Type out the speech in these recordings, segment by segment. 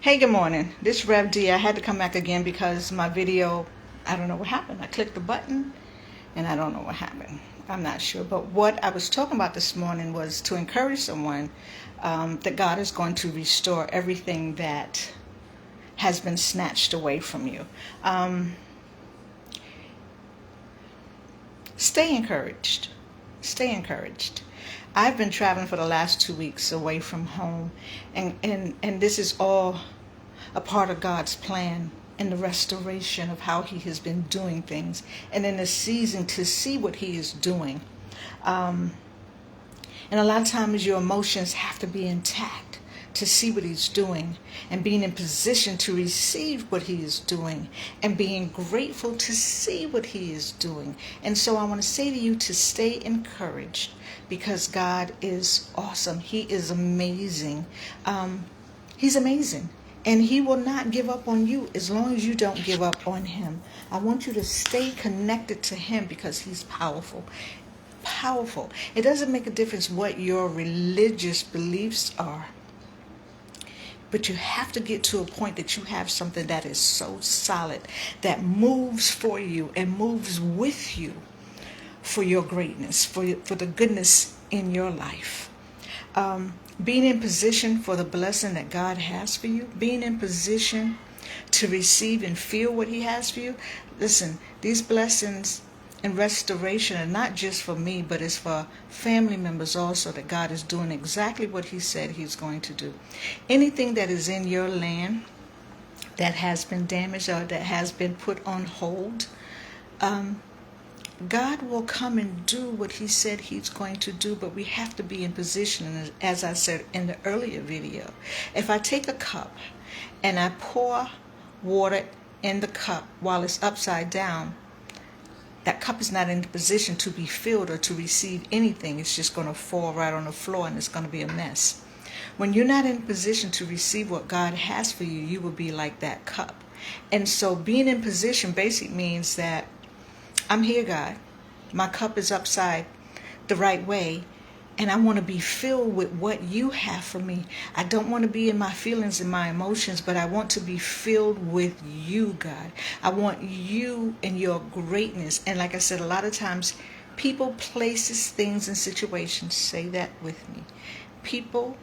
Hey, good morning. This Rev D. I had to come back again because my video, I don't know what happened. I clicked the button and I don't know what happened. I'm not sure. But what I was talking about this morning was to encourage someone that God is going to restore everything that has been snatched away from you. Stay encouraged. Stay encouraged. I've been traveling for the last 2 weeks away from home, and this is all a part of God's plan in the restoration of how He has been doing things, and in the season to see what He is doing. And a lot of times your emotions have to be intact to see what He's doing, and being in position to receive what He is doing, and being grateful to see what He is doing. And so I want to say to you to stay encouraged, because God is awesome. He is amazing. He's amazing. And He will not give up on you as long as you don't give up on Him. I want you to stay connected to Him because He's powerful. Powerful. It doesn't make a difference what your religious beliefs are. But you have to get to a point that you have something that is so solid, that moves for you and moves with you for your greatness, for the goodness in your life. Being in position for the blessing that God has for you, being in position to receive and feel what He has for you. Listen, these blessings and restoration are not just for me, but it's for family members also, that God is doing exactly what He said He's going to do. Anything that is in your land that has been damaged or that has been put on hold, God will come and do what He said He's going to do, but we have to be in position. And as I said in the earlier video, if I take a cup and I pour water in the cup while it's upside down, that cup is not in the position to be filled or to receive anything. It's just going to fall right on the floor and it's going to be a mess. When you're not in position to receive what God has for you, you will be like that cup. And so being in position basically means that I'm here, God. My cup is upside the right way, and I want to be filled with what You have for me. I don't want to be in my feelings and my emotions, but I want to be filled with You, God. I want You and Your greatness. And like I said, a lot of times, people, places, things, and situations, say that with me. People,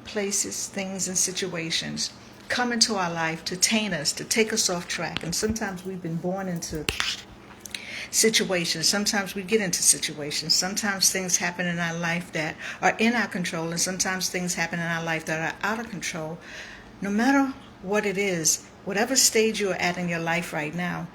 places, things, and situations come into our life to taint us, to take us off track. And sometimes we've been born into situations. Sometimes we get into situations. Sometimes things happen in our life that are in our control, and sometimes things happen in our life that are out of control. No matter what it is, whatever stage you're at in your life right now,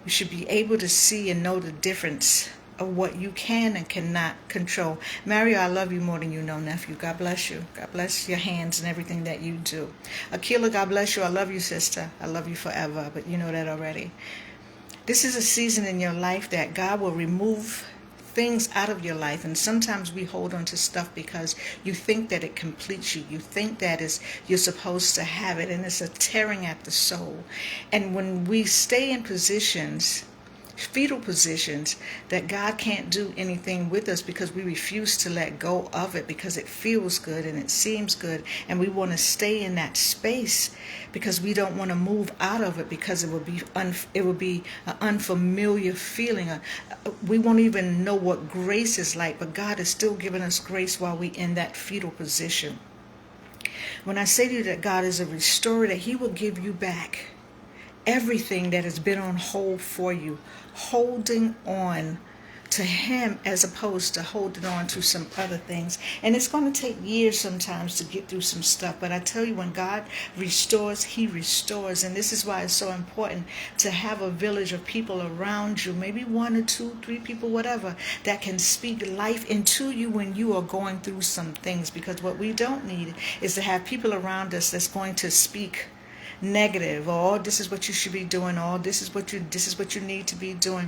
you should be able to see and know the difference of what you can and cannot control. Mario, I love you more than you know, nephew. God bless you. God bless your hands and everything that you do. Akila, God bless you. I love you, sister. I love you forever, but you know that already. This is a season in your life that God will remove things out of your life. And sometimes we hold on to stuff because you think that it completes you. You think that you're supposed to have it, and it's a tearing at the soul. And when we stay in positions, fetal positions, that God can't do anything with us because we refuse to let go of it because it feels good and it seems good, and we want to stay in that space because we don't want to move out of it because it would be an unfamiliar feeling. We won't even know what grace is like, but God is still giving us grace while we're in that fetal position. When I say to you that God is a restorer, that He will give you back everything that has been on hold for you, holding on to Him as opposed to holding on to some other things. And it's going to take years sometimes to get through some stuff. But I tell you, when God restores, He restores. And this is why it's so important to have a village of people around you, maybe 1 or 2, 3 people, whatever, that can speak life into you when you are going through some things. Because what we don't need is to have people around us that's going to speak negative, or this is what you should be doing, or this is what you need to be doing.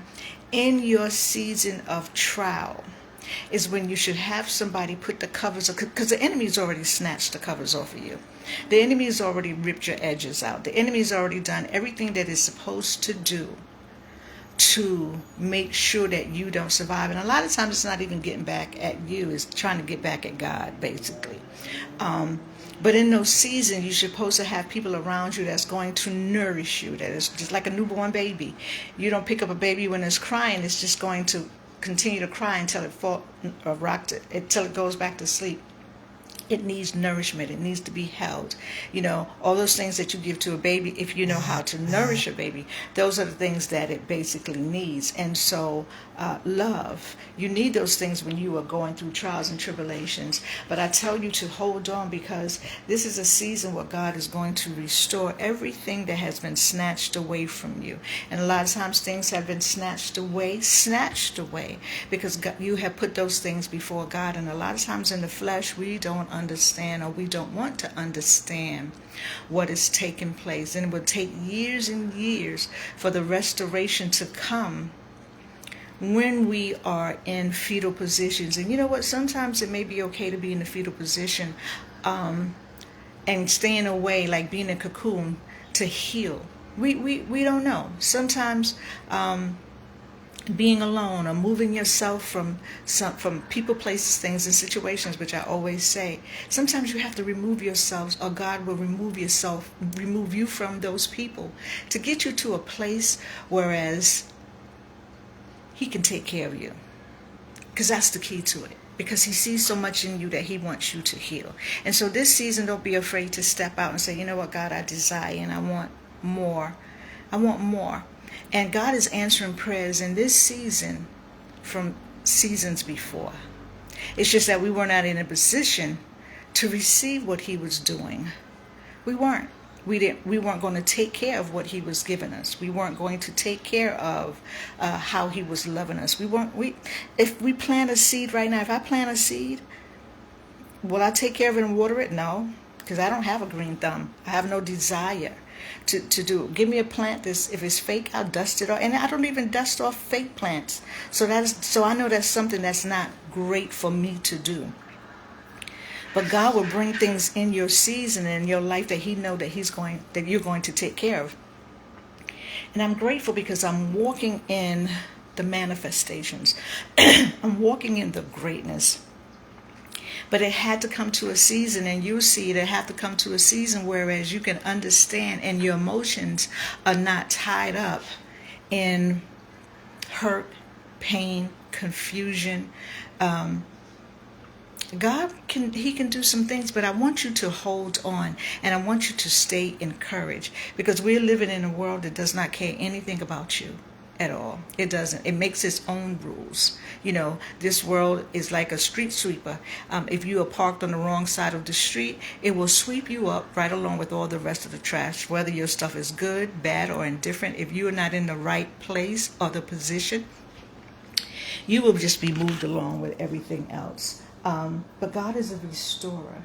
In your season of trial is when you should have somebody put the covers, because the enemy's already snatched the covers off of you. The enemy's already ripped your edges out. The enemy's already done everything that it's supposed to do to make sure that you don't survive. And a lot of times it's not even getting back at you, it's trying to get back at God, basically. But in those seasons, you're supposed to have people around you that's going to nourish you. That is just like a newborn baby. You don't pick up a baby when it's crying. It's just going to continue to cry until it until it goes back to sleep. It needs nourishment. It needs to be held. All those things that you give to a baby, if you know how to nourish a baby, those are the things that it basically needs. And so love, you need those things when you are going through trials and tribulations. But I tell you to hold on, because this is a season where God is going to restore everything that has been snatched away from you. And a lot of times things have been snatched away, because you have put those things before God. And a lot of times in the flesh, we don't understand, or we don't want to understand what is taking place. And it will take years and years for the restoration to come when we are in fetal positions. And you know what? Sometimes it may be okay to be in the fetal position and staying away, like being in a cocoon, to heal. We don't know. Sometimes being alone or moving yourself from people, places, things, and situations, which I always say, sometimes you have to remove yourselves, or God will remove you from those people to get you to a place whereas He can take care of you. Because that's the key to it. Because He sees so much in you that He wants you to heal. And so this season, don't be afraid to step out and say, you know what, God, I desire and I want more. I want more. And God is answering prayers in this season from seasons before. It's just that we were not in a position to receive what He was doing. We weren't. We weren't going to take care of what He was giving us. We weren't going to take care of how He was loving us. If we plant a seed right now, if I plant a seed, will I take care of it and water it? No, because I don't have a green thumb. I have no desire to do it. Give me a plant if it's fake, I'll dust it off. And I don't even dust off fake plants. So I know that's something that's not great for me to do. But God will bring things in your season and in your life that He know that you're going to take care of. And I'm grateful because I'm walking in the manifestations. I'm walking in the greatness. But it had to come to a season, and you see it had to come to a season whereas you can understand and your emotions are not tied up in hurt, pain, confusion. God can do some things, but I want you to hold on, and I want you to stay encouraged, because we're living in a world that does not care anything about you at all. It doesn't. It makes its own rules. This world is like a street sweeper. If you are parked on the wrong side of the street, it will sweep you up right along with all the rest of the trash, whether your stuff is good, bad, or indifferent. If you are not in the right place or the position, you will just be moved along with everything else. But God is a restorer.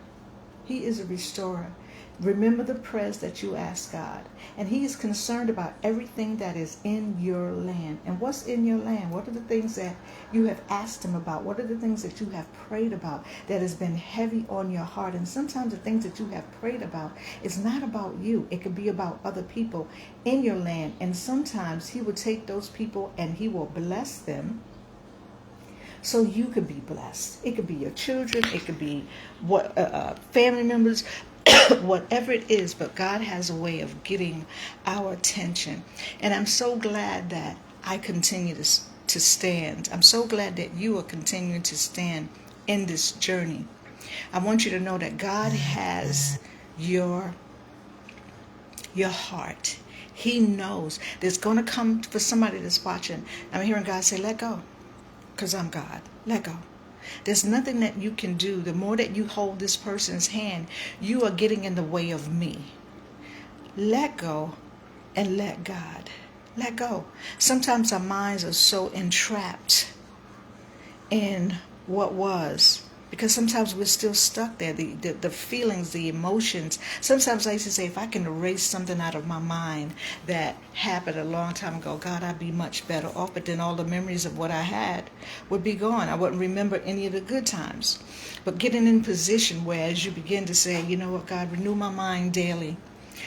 He is a restorer. Remember the prayers that you ask God. And He is concerned about everything that is in your land. And what's in your land? What are the things that you have asked Him about? What are the things that you have prayed about that has been heavy on your heart? And sometimes the things that you have prayed about is not about you. It could be about other people in your land. And sometimes He will take those people and He will bless them so you could be blessed. It could be your children. It could be family members. Whatever it is, but God has a way of getting our attention. And I'm so glad that I continue to stand. I'm so glad that you are continuing to stand in this journey. I want you to know that God has your heart. He knows there's going to come for somebody that's watching. I'm hearing God say, let go, because I'm God. Let go. There's nothing that you can do. The more that you hold this person's hand, you are getting in the way of me. Let go and let God. Let go. Sometimes our minds are so entrapped in what was, because sometimes we're still stuck there. The feelings, the emotions. Sometimes I used to say, if I can erase something out of my mind that happened a long time ago, God, I'd be much better off. But then all the memories of what I had would be gone. I wouldn't remember any of the good times. But getting in position where as you begin to say, you know what, God, renew my mind daily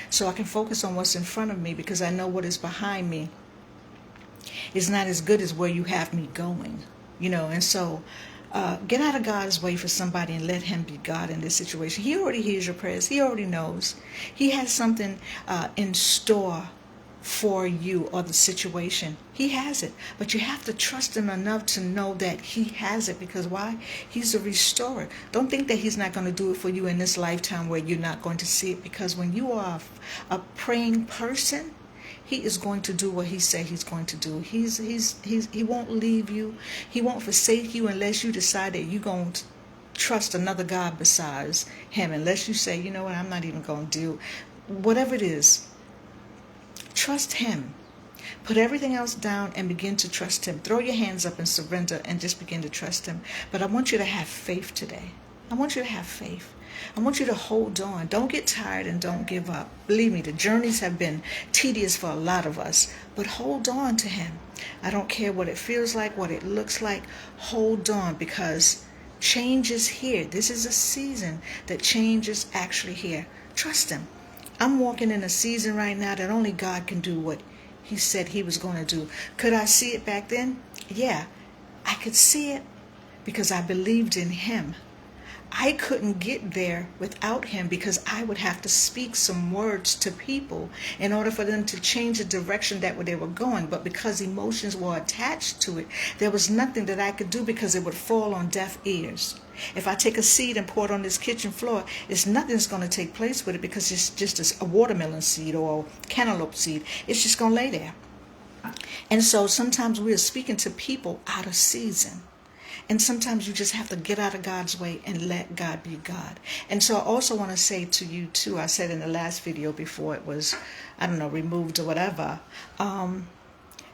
so I can focus on what's in front of me, because I know what is behind me is not as good as where you have me going. And so get out of God's way for somebody and let him be God in this situation. He already hears your prayers. He already knows. He has something in store for you or the situation. He has it. But you have to trust him enough to know that he has it. Because why? He's a restorer. Don't think that he's not going to do it for you in this lifetime where you're not going to see it. Because when you are a praying person, he is going to do what he said he's going to do. He won't leave you. He won't forsake you unless you decide that you're going to trust another God besides him. Unless you say, you know what, I'm not even going to do whatever it is. Trust him. Put everything else down and begin to trust him. Throw your hands up and surrender and just begin to trust him. But I want you to have faith today. I want you to have faith. I want you to hold on. Don't get tired and don't give up. Believe me, the journeys have been tedious for a lot of us. But hold on to him. I don't care what it feels like, what it looks like. Hold on, because change is here. This is a season that change is actually here. Trust him. I'm walking in a season right now that only God can do what he said he was going to do. Could I see it back then? Yeah, I could see it because I believed in him. I couldn't get there without him because I would have to speak some words to people in order for them to change the direction that they were going. But because emotions were attached to it, there was nothing that I could do because it would fall on deaf ears. If I take a seed and pour it on this kitchen floor, nothing's going to take place with it because it's just a watermelon seed or a cantaloupe seed. It's just going to lay there. And so sometimes we are speaking to people out of season. And sometimes you just have to get out of God's way and let God be God. And so I also want to say to you too, I said in the last video before it was, removed or whatever,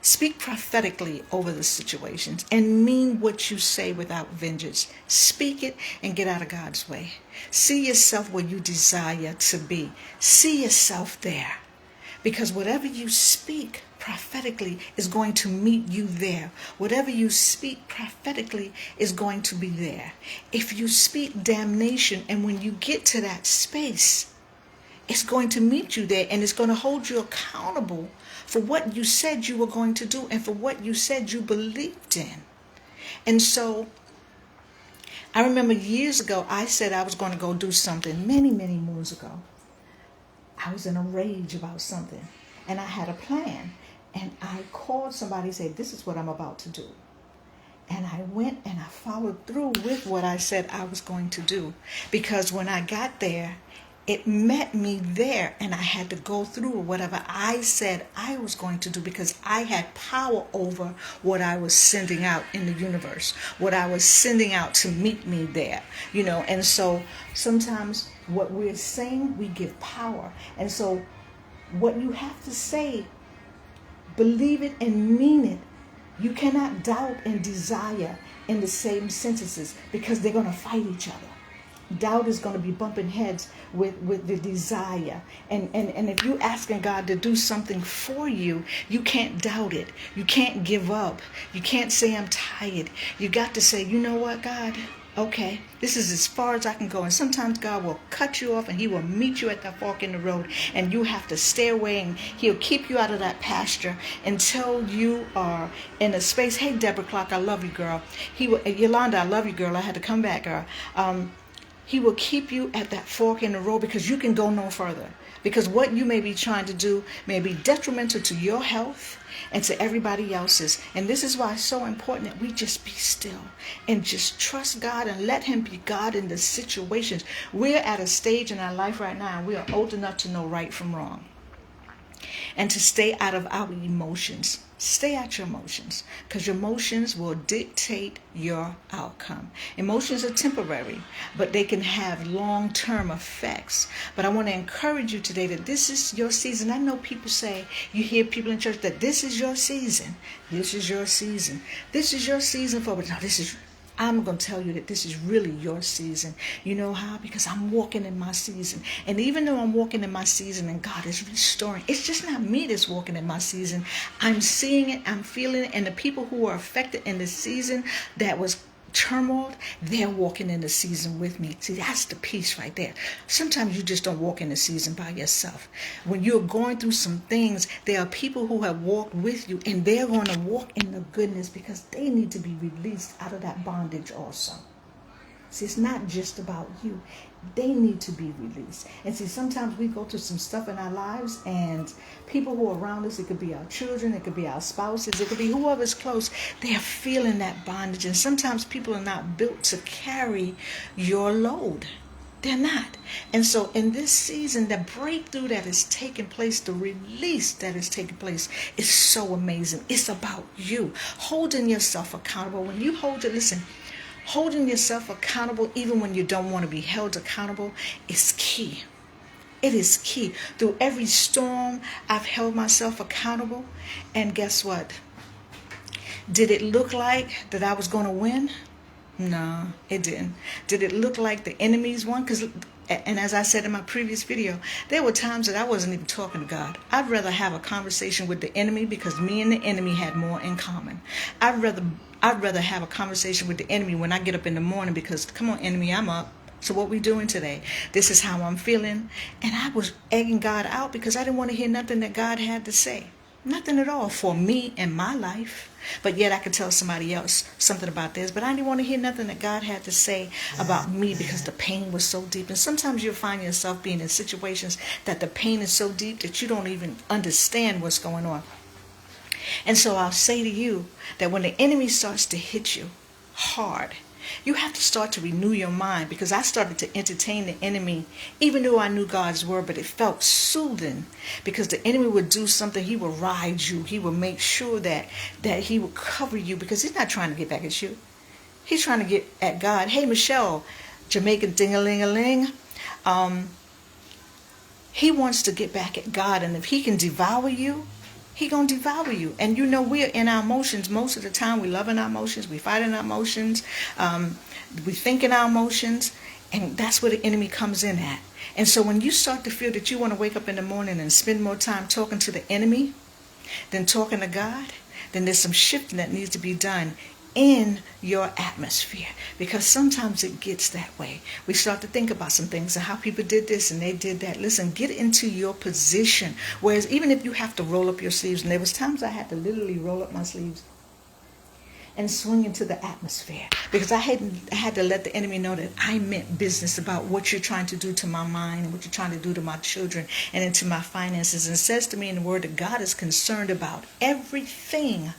speak prophetically over the situations and mean what you say without vengeance. Speak it and get out of God's way. See yourself where you desire to be. See yourself there. Because whatever you speak prophetically is going to meet you there. Whatever you speak prophetically is going to be there. If you speak damnation, and when you get to that space, it's going to meet you there, and it's going to hold you accountable for what you said you were going to do and for what you said you believed in. And so I remember years ago, I said I was going to go do something many, many moons ago. I was in a rage about something, and I had a plan. And I called somebody and said, this is what I'm about to do. And I went and I followed through with what I said I was going to do. Because when I got there, it met me there, and I had to go through whatever I said I was going to do because I had power over what I was sending out in the universe, what I was sending out to meet me there, And so sometimes what we're saying, we give power. And so what you have to say, believe it and mean it. You cannot doubt and desire in the same sentences because they're going to fight each other. Doubt is going to be bumping heads with the desire. And if you're asking God to do something for you, you can't doubt it. You can't give up. You can't say, I'm tired. You got to say, you know what, God? Okay, this is as far as I can go. And sometimes God will cut you off and he will meet you at that fork in the road, and you have to stay away, and he'll keep you out of that pasture until you are in a space. Hey, Deborah Clark, I love you, girl. Yolanda, I love you, girl. I had to come back, girl. He will keep you at that fork in the road because you can go no further. Because what you may be trying to do may be detrimental to your health and to everybody else's. And this is why it's so important that we just be still and just trust God and let him be God in the situations. We're at a stage in our life right now, and we are old enough to know right from wrong and to stay out of our emotions. Stay out your emotions, because your emotions will dictate your outcome. Emotions are temporary, but they can have long-term effects. But I want to encourage you today that this is your season. I know people say, you hear people in church that this is your season. This is your season. This is your season for, but no, I'm going to tell you that this is really your season. You know how? Because I'm walking in my season. And even though I'm walking in my season and God is restoring, it's just not me that's walking in my season. I'm seeing it, I'm feeling it, and the people who are affected in the season that was turmoil, they're walking in the season with me. See, that's the peace right there. Sometimes you just don't walk in the season by yourself. When you're going through some things, there are people who have walked with you, and they're going to walk in the goodness because they need to be released out of that bondage also. See, it's not just about you. They need to be released. And see, sometimes we go through some stuff in our lives, and people who are around us, it could be our children, it could be our spouses, it could be whoever's close, they are feeling that bondage. And sometimes people are not built to carry your load. They're not. And so in this season, the breakthrough that is taking place, the release that is taking place is so amazing. It's about you holding yourself accountable. When you hold it, listen, holding yourself accountable even when you don't want to be held accountable is key. It is key. Through every storm, I've held myself accountable. And guess what? Did it look like that I was going to win? No, it didn't. Did it look like the enemies won? And as I said in my previous video, there were times that I wasn't even talking to God. I'd rather have a conversation with the enemy because me and the enemy had more in common. I'd rather have a conversation with the enemy when I get up in the morning because, come on, enemy, I'm up. So what we doing today? This is how I'm feeling. And I was egging God out because I didn't want to hear nothing that God had to say. Nothing at all for me and my life. But yet I could tell somebody else something about this. But I didn't want to hear nothing that God had to say about me because the pain was so deep. And sometimes you'll find yourself being in situations that the pain is so deep that you don't even understand what's going on. And so I'll say to you that when the enemy starts to hit you hard, you have to start to renew your mind, because I started to entertain the enemy even though I knew God's word, but it felt soothing because the enemy would do something. He would ride you. He would make sure that he would cover you because he's not trying to get back at you. He's trying to get at God. Hey, Michelle, Jamaican ding-a-ling-a-ling. He wants to get back at God, and if he can devour you, He gonna devour you. And you know, we're in our emotions most of the time. We love in our emotions. We fight in our emotions. We think in our emotions. And that's where the enemy comes in at. And so when you start to feel that you want to wake up in the morning and spend more time talking to the enemy than talking to God, then there's some shifting that needs to be done in your atmosphere, because sometimes it gets that way. We start to think about some things and how people did this and they did that. Listen, get into your position. Whereas even if you have to roll up your sleeves, and there was times I had to literally roll up my sleeves and swing into the atmosphere, because I had to let the enemy know that I meant business about what you're trying to do to my mind and what you're trying to do to my children and into my finances. And it says to me in the word that God is concerned about everything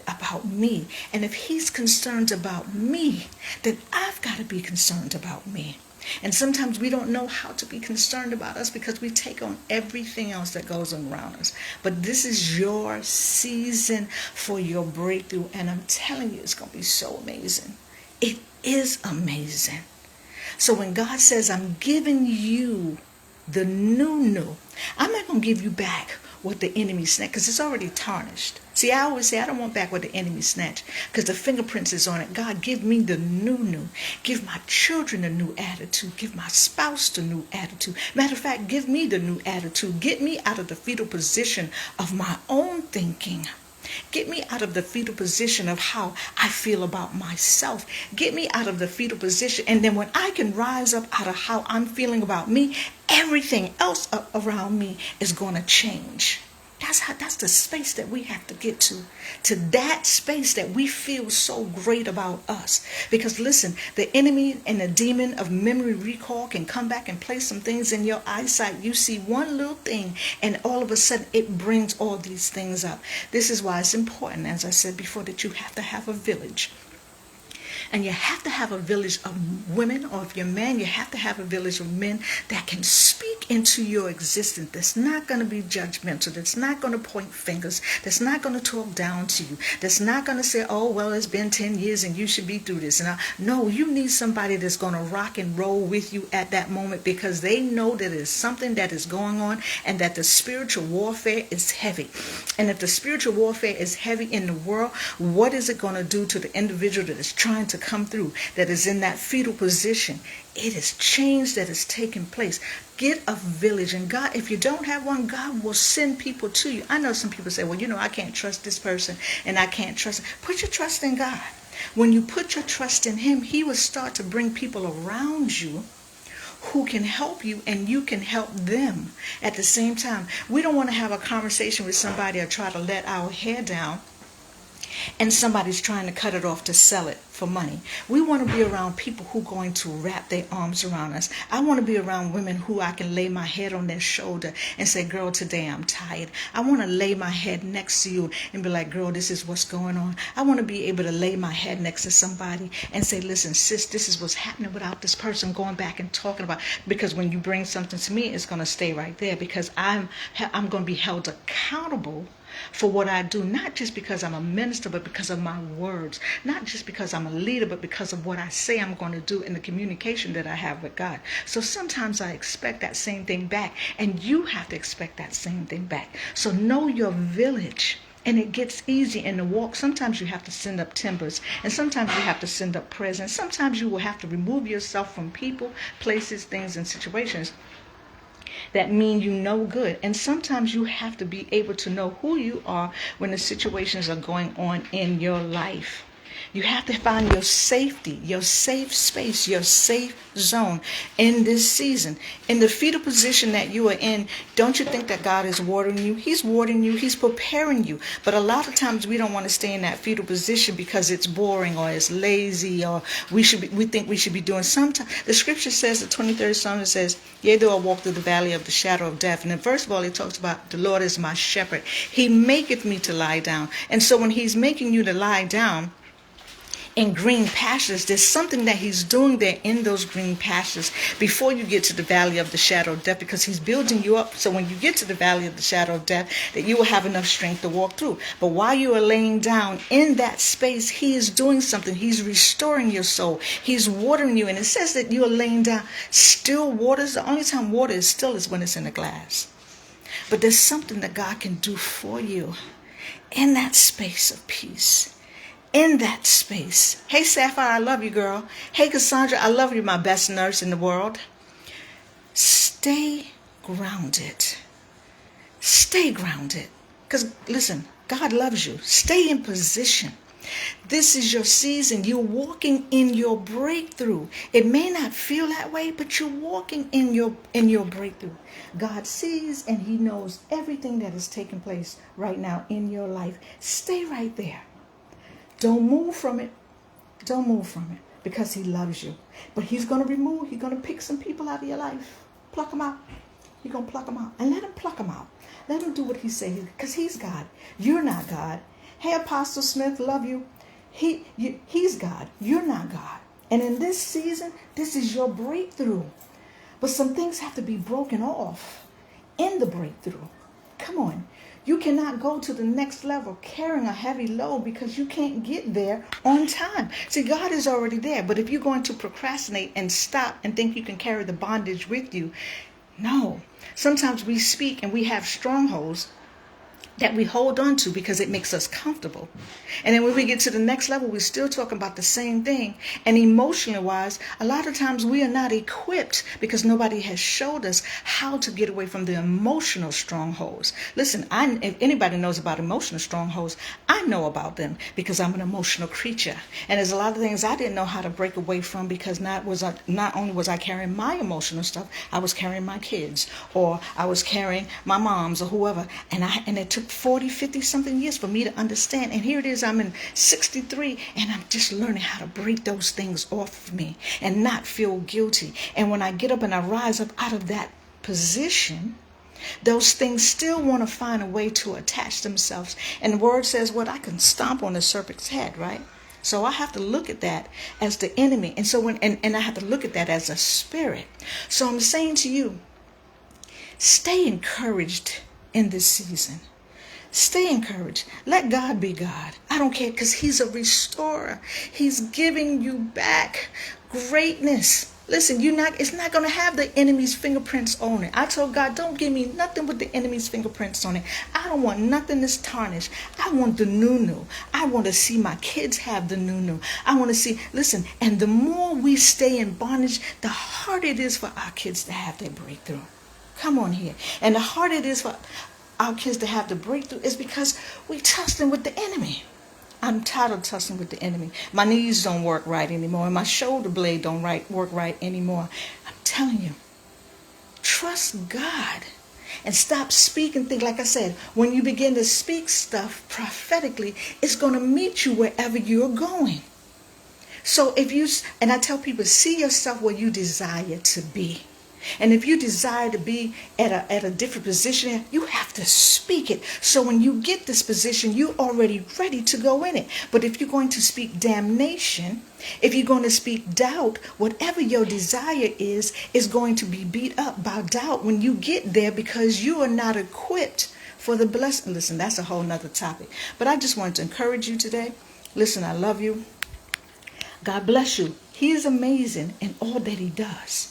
about me. And if he's concerned about me, then I've got to be concerned about me. And sometimes we don't know how to be concerned about us because we take on everything else that goes on around us. But this is your season for your breakthrough. And I'm telling you, it's going to be so amazing. It is amazing. So when God says, I'm giving you the new, I'm not going to give you back what the enemy snatched, because it's already tarnished. See, I always say I don't want back what the enemy snatched, because the fingerprints is on it. God, give me the new. Give my children a new attitude. Give my spouse the new attitude. Matter of fact, give me the new attitude. Get me out of the fetal position of my own thinking. Get me out of the fetal position of how I feel about myself. Get me out of the fetal position. And then when I can rise up out of how I'm feeling about me, everything else around me is going to change. That's the space that we have to get to that space that we feel so great about us. Because listen, the enemy and the demon of memory recall can come back and place some things in your eyesight. You see one little thing and all of a sudden it brings all these things up. This is why it's important, as I said before, that you have to have a village. And you have to have a village of women, or if you're a man, you have to have a village of men that can speak into your existence. That's not going to be judgmental. That's not going to point fingers. That's not going to talk down to you. That's not going to say, oh, well, it's been 10 years and you should be through this. No, you need somebody that's going to rock and roll with you at that moment, because they know that there's something that is going on and that the spiritual warfare is heavy. And if the spiritual warfare is heavy in the world, what is it going to do to the individual that is trying to come through, that is in that fetal position? It is change that is taking place. Get a village. And God, if you don't have one, God will send people to you. I know some people say, well, I can't trust this person and I can't trust. Put your trust in God. When you put your trust in him, he will start to bring people around you who can help you, and you can help them at the same time. We don't want to have a conversation with somebody or try to let our hair down and somebody's trying to cut it off to sell it for money. We want to be around people who are going to wrap their arms around us. I want to be around women who I can lay my head on their shoulder and say, girl, today I'm tired. I want to lay my head next to you and be like, girl, this is what's going on. I want to be able to lay my head next to somebody and say, listen, sis, this is what's happening without this person going back and talking about. Because when you bring something to me, it's going to stay right there, because I'm going to be held accountable for what I do, not just because I'm a minister, but because of my words, not just because I'm a leader, but because of what I say I'm going to do in the communication that I have with God. So sometimes I expect that same thing back, and you have to expect that same thing back. So know your village. And it gets easy in the walk. Sometimes you have to send up timbers, and sometimes you have to send up prayers, and sometimes you will have to remove yourself from people, places, things, and situations that mean you no good. And sometimes you have to be able to know who you are when the situations are going on in your life. You have to find your safety, your safe space, your safe zone in this season. In the fetal position that you are in, don't you think that God is watering you? He's watering you. He's preparing you. But a lot of times we don't want to stay in that fetal position because it's boring or it's lazy, or we think we should be doing something. The scripture says, the 23rd Psalm says, yea, though I walk through the valley of the shadow of death. And then first of all, it talks about the Lord is my shepherd. He maketh me to lie down. And so when he's making you to lie down in green pastures, there's something that he's doing there in those green pastures before you get to the valley of the shadow of death, because he's building you up so when you get to the valley of the shadow of death that you will have enough strength to walk through. But while you are laying down in that space, he is doing something. He's restoring your soul. He's watering you. And it says that you are laying down still waters. The only time water is still is when it's in a glass. But there's something that God can do for you in that space of peace. In that space. Hey, Sapphire, I love you, girl. Hey, Cassandra, I love you, my best nurse in the world. Stay grounded. Stay grounded. Because, listen, God loves you. Stay in position. This is your season. You're walking in your breakthrough. It may not feel that way, but you're walking in your breakthrough. God sees and he knows everything that is taking place right now in your life. Stay right there. Don't move from it. Don't move from it, because he loves you. But he's going to pick some people out of your life. Pluck them out. He's going to pluck them out. And let him pluck them out. Let him do what he says, because he's God. You're not God. Hey, Apostle Smith, love you. He's God. You're not God. And in this season, this is your breakthrough. But some things have to be broken off in the breakthrough. Come on. You cannot go to the next level carrying a heavy load because you can't get there on time. See, God is already there. But if you're going to procrastinate and stop and think you can carry the bondage with you, no. Sometimes we speak and we have strongholds that we hold on to because it makes us comfortable. And then when we get to the next level, we're still talking about the same thing. And emotionally wise, a lot of times we are not equipped because nobody has showed us how to get away from the emotional strongholds. Listen, if anybody knows about emotional strongholds, I know about them because I'm an emotional creature. And there's a lot of things I didn't know how to break away from, because not only was I carrying my emotional stuff, I was carrying my kids, or I was carrying my moms or whoever. And it took 40, 50 something years for me to understand. And here it is, I'm in 63 and I'm just learning how to break those things off of me and not feel guilty. And when I get up and I rise up out of that position, those things still want to find a way to attach themselves. And the word says, what, I can stomp on the serpent's head, right? So I have to look at that as the enemy. And so and I have to look at that as a spirit. So I'm saying to you, stay encouraged in this season. Stay encouraged. Let God be God. I don't care, because he's a restorer. He's giving you back greatness. Listen, it's not going to have the enemy's fingerprints on it. I told God, don't give me nothing with the enemy's fingerprints on it. I don't want nothing that's tarnished. I want the new. I want to see my kids have the new. I want to see, listen, and the more we stay in bondage, the harder it is for our kids to have their breakthrough. Come on here. And the harder it is for our kids to have the breakthrough is because we trust them with the enemy. I'm tired of tussling with the enemy. My knees don't work right anymore, and my shoulder blade don't work right anymore. I'm telling you, trust God and stop speaking things. Like I said, when you begin to speak stuff prophetically, it's going to meet you wherever you're going. So and I tell people, see yourself where you desire to be. And if you desire to be at a different position, you have to speak it. So when you get this position, you're already ready to go in it. But if you're going to speak damnation, if you're going to speak doubt, whatever your desire is going to be beat up by doubt when you get there, because you are not equipped for the blessing. Listen, that's a whole nother topic. But I just wanted to encourage you today. Listen, I love you. God bless you. He is amazing in all that he does.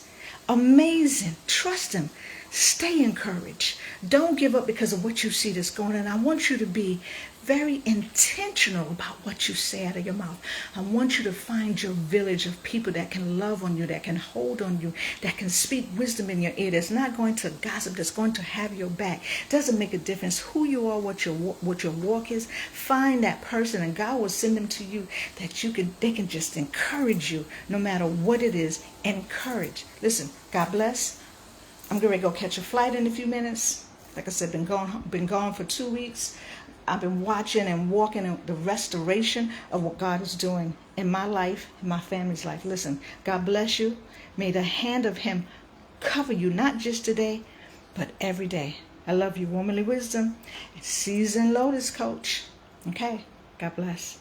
Amazing. Trust him. Stay encouraged. Don't give up because of what you see that's going on. I want you to be very intentional about what you say out of your mouth. I want you to find your village of people that can love on you, that can hold on you, that can speak wisdom in your ear, that's not going to gossip, that's going to have your back. Doesn't make a difference who you are, what your walk is. Find that person, and God will send them to you that they can just encourage you no matter what it is. Encourage. Listen, God bless. I'm going to go catch a flight in a few minutes. Like I said, been gone for 2 weeks. I've been watching and walking in the restoration of what God is doing in my life, in my family's life. Listen, God bless you. May the hand of him cover you, not just today, but every day. I love you. Womanly Wisdom, Seasoned Lotus Coach. Okay, God bless.